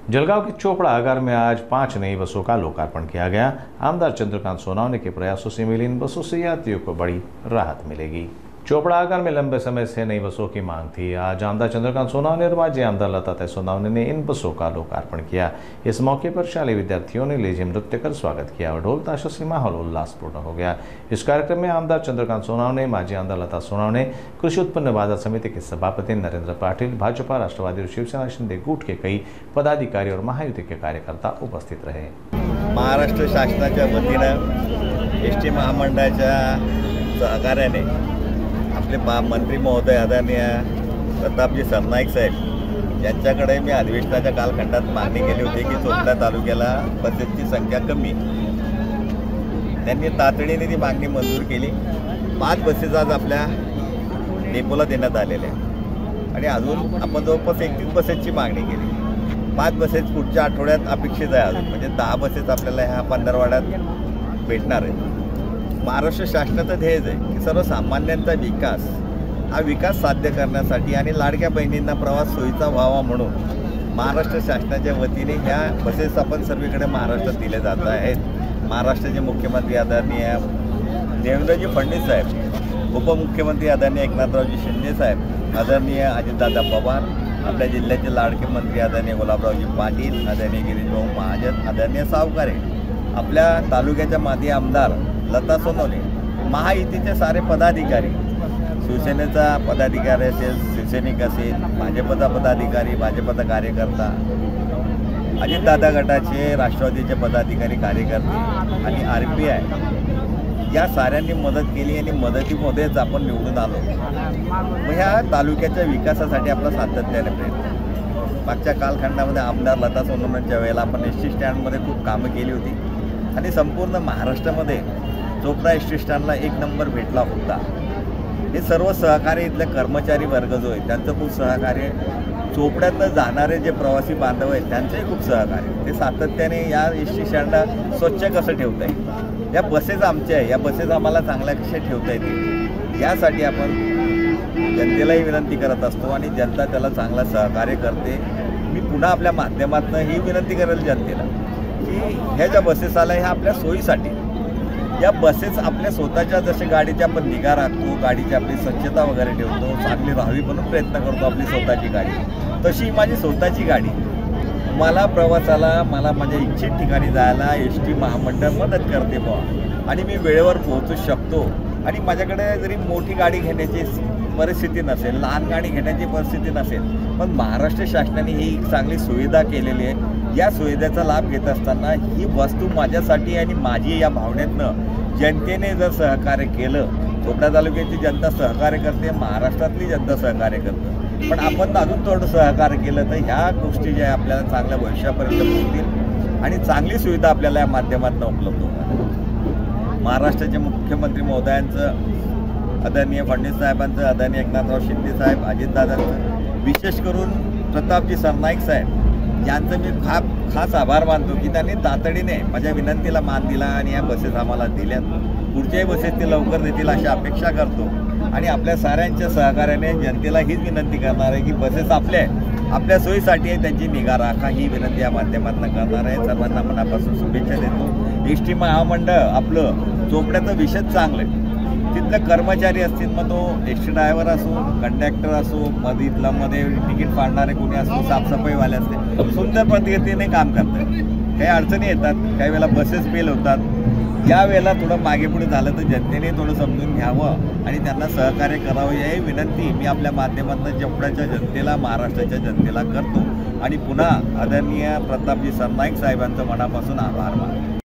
जलगांव के चोपड़ा आगार में आज 5 नई बसों का लोकार्पण किया गया। आमदार चंद्रकांत सोनावने के प्रयासों से मिली इन बसों से यात्रियों को बड़ी राहत मिलेगी। चोपड़ा आगार में लंबे समय से नई बसों की मांग थी। आज आमदार चंद्रकांत सोनावने और माजी आमदार लता सोनावने ने इन बसों का लोकार्पण किया। इस मौके पर शालेय विद्यार्थियों ने लेझिम नृत्य कर स्वागत किया और ढोल ताशों से माहौल उल्लासपूर्ण हो गया। इस कार्यक्रम में आमदार चंद्रकांत सोनावने, माजी आमदार लता सोनावने, कृषि उत्पन्न बाजार समिति के सभापति नरेंद्र पाटिल, भाजपा, राष्ट्रवादी और शिवसेना शिंदे गुट के कई पदाधिकारी और महायुति के कार्यकर्ता उपस्थित रहे। महाराष्ट्र शासनाच्या वतीनं एसटी महामंडळाच्या सहकार्याने आपले मंत्री महोदय आदरणीय प्रतापजी सरनाईक साहेब यांच्याकडे मी अधिवेशनाच्या कालखंडात मागणी केली होती की चोपडा तालुक्याला बसेसची संख्या कमी। त्यांनी तातडीने ती मागणी मंजूर केली। 5 बसेस आज आपल्या डेपोला देण्यात आलेल्या आणि अजून आपण जवळपास 31 बसेसची मागणी केली। 5 बसेस पुढच्या आठवड्यात अपेक्षित आहे अजून, म्हणजे 10 बसेस आपल्याला ह्या पंधरवड्यात भेटणार आहेत। महाराष्ट्र शासनाचं ध्येय आहे की सर्वसामान्यांचा विकास हा विकास साध्य करण्यासाठी आणि लाडक्या बहिणींना प्रवास सोयीचा व्हावा म्हणून महाराष्ट्र शासनाच्या वतीने ह्या बसेस आपण सर्वीकडे महाराष्ट्रात दिले जात आहेत। महाराष्ट्राचे मुख्यमंत्री आदरणीय देवेंद्रजी फडणवीस साहेब, उपमुख्यमंत्री आदरणीय एकनाथरावजी शिंदे साहेब, आदरणीय अजितदादा पवार, आपल्या जिल्ह्याचे लाडके मंत्री आदरणीय गुलाबरावजी पाटील, आदरणीय गिरीशभाऊ महाजन, आदरणीय सावकारे, आपल्या तालुक्याच्या माजी आमदार लता सोनवणे, महायुतीचे सारे पदाधिकारी, शिवसेनेचा पदाधिकारी असेल, शिवसैनिक असेल, भाजपचा पदाधिकारी, भाजपचा कार्यकर्ता, अजितदादा गटाचे, राष्ट्रवादीचे पदाधिकारी, कार्यकर्ते आणि RPI या साऱ्यांनी मदत केली आणि मदतीमध्येच आपण निवडून आलो। मग ह्या तालुक्याच्या विकासासाठी आपला सातत्याने प्रयत्न। मागच्या कालखंडामध्ये आमदार लता सोनवणेंच्या वेळेला आपण एसटी स्टँडमध्ये खूप कामं केली होती आणि संपूर्ण महाराष्ट्रामध्ये चोपडा एसटी स्टँडला 1 नंबर भेटला होता। हे सर्व सहकार्य इथले कर्मचारी वर्ग जो आहे त्यांचं खूप सहकार्य, चोपड्यातनं जाणारे जे प्रवासी बांधव आहेत त्यांचंही खूप सहकार्य। ते सातत्याने या एसटी स्टँडला स्वच्छ कसं ठेवता येईल, या बसेस आमच्या आहे, या बसेस आम्हाला चांगल्या कशा ठेवता येतील यासाठी आपण जनतेलाही विनंती करत असतो आणि जनता त्याला चांगला सहकार्य करते। मी पुन्हा आपल्या माध्यमातून ही विनंती करेल जनतेला की ह्या ज्या बसेस आल्या ह्या आपल्या सोयीसाठी, या बसेस आपल्या स्वतःच्या जसे गाडीची आपण निगा राखतो, गाडीची आपली स्वच्छता वगैरे ठेवतो, चांगली राहावी म्हणून प्रयत्न करतो आपली स्वतःची गाडी, तशी माझी स्वतःची गाडी मला प्रवासाला, मला माझ्या इच्छित ठिकाणी जायला एसटी महामंडळ मदत करते बुवा आणि मी वेळेवर पोहोचू शकतो। आणि माझ्याकडे जरी मोठी गाडी घेण्याची परिस्थिती नसेल, लहान गाडी घेण्याची परिस्थिती नसेल, पण महाराष्ट्र शासनाने ही चांगली सुविधा केलेली आहे। या सुविधेचा लाभ घेत असताना ही वस्तू माझ्यासाठी आणि माझी या भावनेतनं जनतेने जर सहकार्य केलं, चोपडा तालुक्याची जनता सहकार्य करते, महाराष्ट्रातली जनता सहकार्य करते, पण आपण अजून थोडं सहकार्य केलं तर ह्या गोष्टी ज्या आपल्याला चांगल्या भविष्यापर्यंत पोहोचतील आणि चांगली सुविधा आपल्याला या माध्यमातून उपलब्ध होणार। महाराष्ट्राचे मुख्यमंत्री महोदयांचं, आदरणीय फडणवीस साहेबांचं, आदरणीय एकनाथराव शिंदे साहेब, अजितदादांचं, विशेष करून प्रतापजी सरनाईक साहेब यांचं मी खास आभार मानतो की त्यांनी तातडीने माझ्या विनंतीला मान दिला आणि या बसेस आम्हाला दिल्यात। पुढच्याही बसेस ते लवकर देतील अशी अपेक्षा करतो आणि आपल्या साऱ्यांच्या सहकार्याने जनतेला हीच विनंती करणार आहे की बसेस आपल्या सोयीसाठी आहे, त्यांची निगा राखा ही विनंती या माध्यमातून करणार आहे। सर्वांना मनापासून शुभेच्छा देतो। एसटी महामंडळ आपलं चोपड्याचं विशेष चांगलं आहे, तिथले कर्मचारी असतील, मग तो एसटी ड्रायव्हर असो, कंडक्टर असो, मध्ये तिकीट फाडणारे कोणी असो, साफसफाईवाले असते, सुंदर पद्धतीने काम करतात। काही अडचणी येतात, काही वेळेला बसेस फेल होतात, या वेळेला थोडं मागे पुढे झालं तर जनतेने थोडं समजून घ्यावं आणि त्यांना सहकार्य करावं ही विनंती मी आपल्या माध्यमातून चोपड्याच्या जनतेला, महाराष्ट्राच्या जनतेला करतो आणि पुन्हा आदरणीय प्रतापजी सरनाईक साहेबांचं मनापासून आभार मानतो।